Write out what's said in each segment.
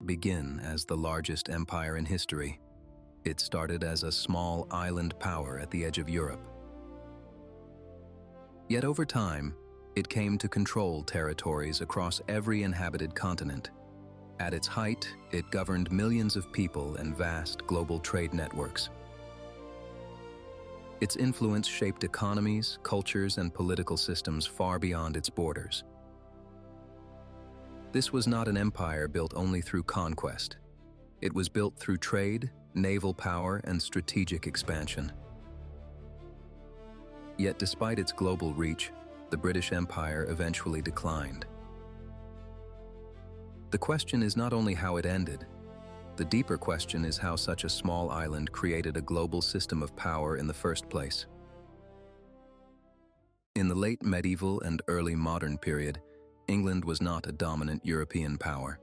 not begin as the largest empire in history. It started as a small island power at the edge of Europe. Yet over time, it came to control territories across every inhabited continent. At its height, it governed millions of people and vast global trade networks. Its influence shaped economies, cultures, and political systems far beyond its borders. This was not an empire built only through conquest. It was built through trade, naval power, and strategic expansion. Yet despite its global reach, the British Empire eventually declined. The question is not only how it ended. The deeper question is how such a small island created a global system of power in the first place. In the late medieval and early modern period, England was not a dominant European power.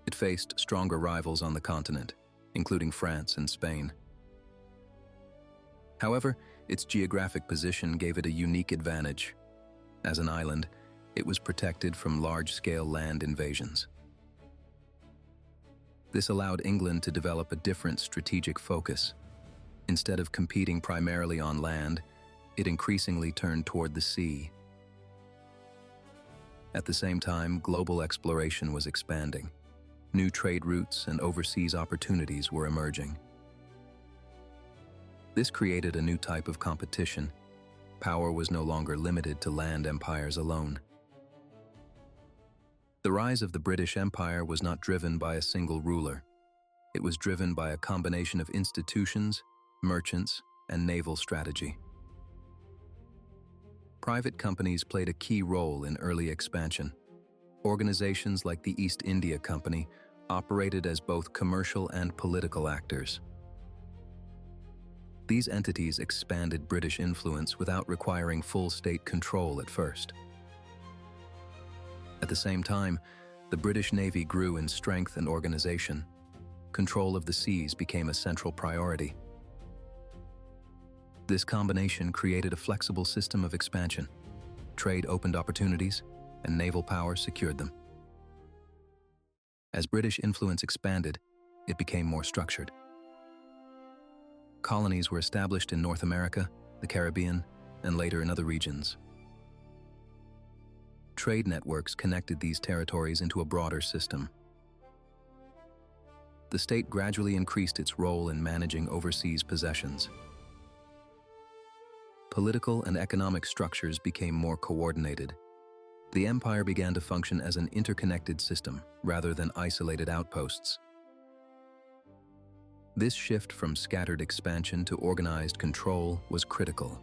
It faced stronger rivals on the continent, including France and Spain. However, its geographic position gave it a unique advantage. As an island, it was protected from large-scale land invasions. This allowed England to develop a different strategic focus. Instead of competing primarily on land, it increasingly turned toward the sea. At the same time, global exploration was expanding. New trade routes and overseas opportunities were emerging. This created a new type of competition. Power was no longer limited to land empires alone. The rise of the British Empire was not driven by a single ruler. It was driven by a combination of institutions, merchants, and naval strategy. Private companies played a key role in early expansion. Organizations like the East India Company operated as both commercial and political actors. These entities expanded British influence without requiring full state control at first. At the same time, the British Navy grew in strength and organization. Control of the seas became a central priority. This combination created a flexible system of expansion. Trade opened opportunities, and naval power secured them. As British influence expanded, it became more structured. Colonies were established in North America, the Caribbean, and later in other regions. Trade networks connected these territories into a broader system. The state gradually increased its role in managing overseas possessions. Political and economic structures became more coordinated. The empire began to function as an interconnected system rather than isolated outposts. This shift from scattered expansion to organized control was critical.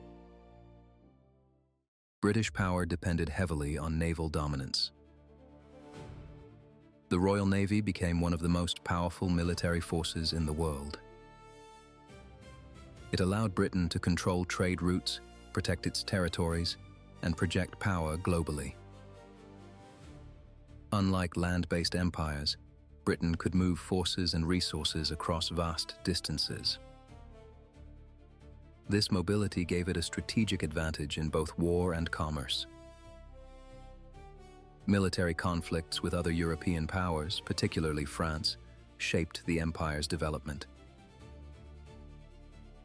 British power depended heavily on naval dominance. The Royal Navy became one of the most powerful military forces in the world. It allowed Britain to control trade routes, protect its territories, and project power globally. Unlike land-based empires, Britain could move forces and resources across vast distances. This mobility gave it a strategic advantage in both war and commerce. Military conflicts with other European powers, particularly France, shaped the empire's development.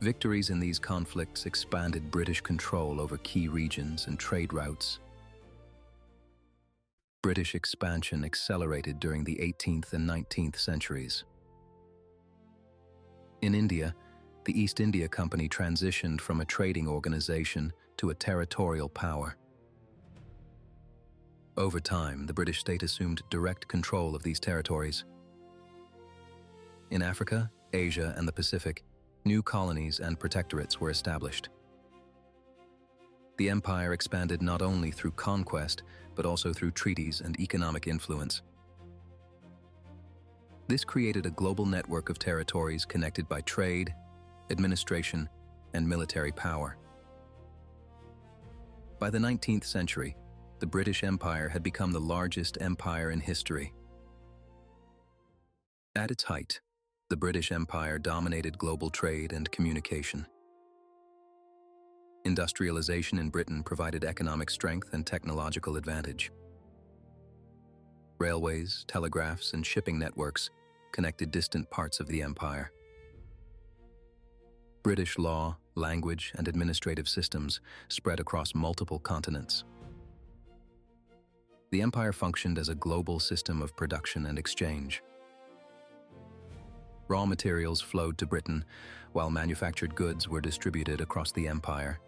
Victories in these conflicts expanded British control over key regions and trade routes. British expansion accelerated during the 18th and 19th centuries. In India, the East India Company transitioned from a trading organization to a territorial power. Over time, the British state assumed direct control of these territories. In Africa, Asia, and the Pacific, new colonies and protectorates were established. The empire expanded not only through conquest, but also through treaties and economic influence. This created a global network of territories connected by trade, administration, and military power. By the 19th century, the British Empire had become the largest empire in history. At its height, the British Empire dominated global trade and communication. Industrialization in Britain provided economic strength and technological advantage. Railways, telegraphs, and shipping networks connected distant parts of the empire. British law, language, and administrative systems spread across multiple continents. The empire functioned as a global system of production and exchange. Raw materials flowed to Britain, while manufactured goods were distributed across the empire.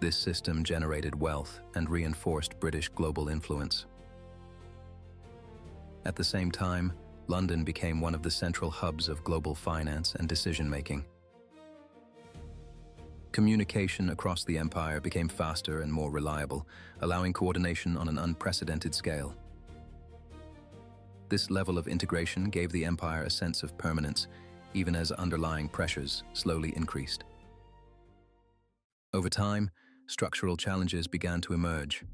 This system generated wealth and reinforced British global influence. At the same time, London became one of the central hubs of global finance and decision-making. Communication across the empire became faster and more reliable, allowing coordination on an unprecedented scale. This level of integration gave the empire a sense of permanence, even as underlying pressures slowly increased. Over time, structural challenges began to emerge.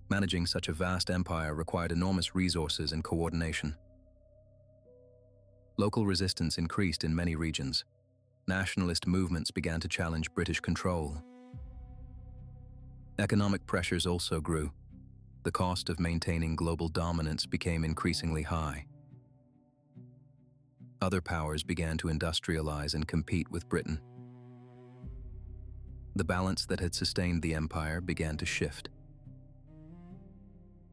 Managing such a vast empire required enormous resources and coordination. Local resistance increased in many regions. Nationalist movements began to challenge British control. Economic pressures also grew. The cost of maintaining global dominance became increasingly high. Other powers began to industrialize and compete with Britain. The balance that had sustained the empire began to shift.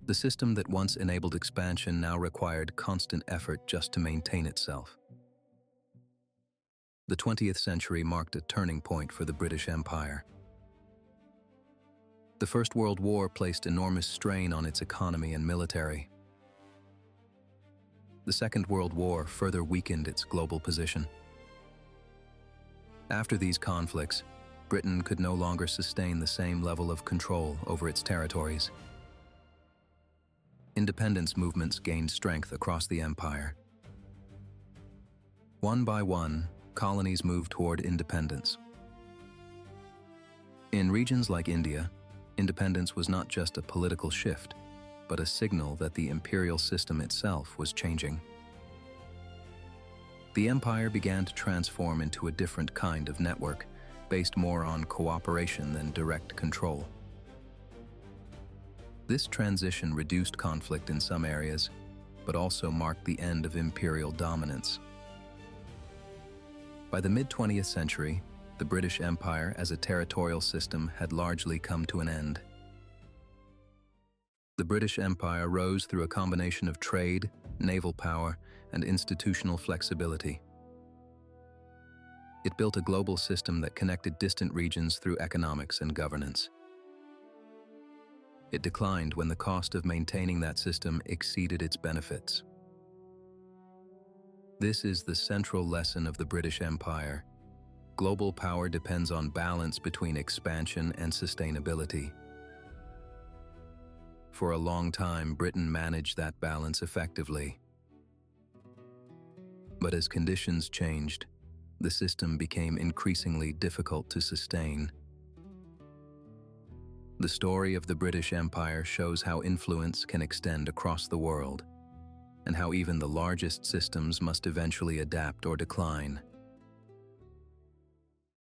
The system that once enabled expansion now required constant effort just to maintain itself. The 20th century marked a turning point for the British Empire. The First World War placed enormous strain on its economy and military. The Second World War further weakened its global position. After these conflicts, Britain could no longer sustain the same level of control over its territories. Independence movements gained strength across the empire. One by one, colonies moved toward independence. In regions like India, independence was not just a political shift, but a signal that the imperial system itself was changing. The empire began to transform into a different kind of network, based more on cooperation than direct control. This transition reduced conflict in some areas, but also marked the end of imperial dominance. By the mid-20th century, the British Empire as a territorial system had largely come to an end. The British Empire rose through a combination of trade, naval power, and institutional flexibility. It built a global system that connected distant regions through economics and governance. It declined when the cost of maintaining that system exceeded its benefits. This is the central lesson of the British Empire. Global power depends on balance between expansion and sustainability. For a long time, Britain managed that balance effectively. But as conditions changed, the system became increasingly difficult to sustain. The story of the British Empire shows how influence can extend across the world, and how even the largest systems must eventually adapt or decline.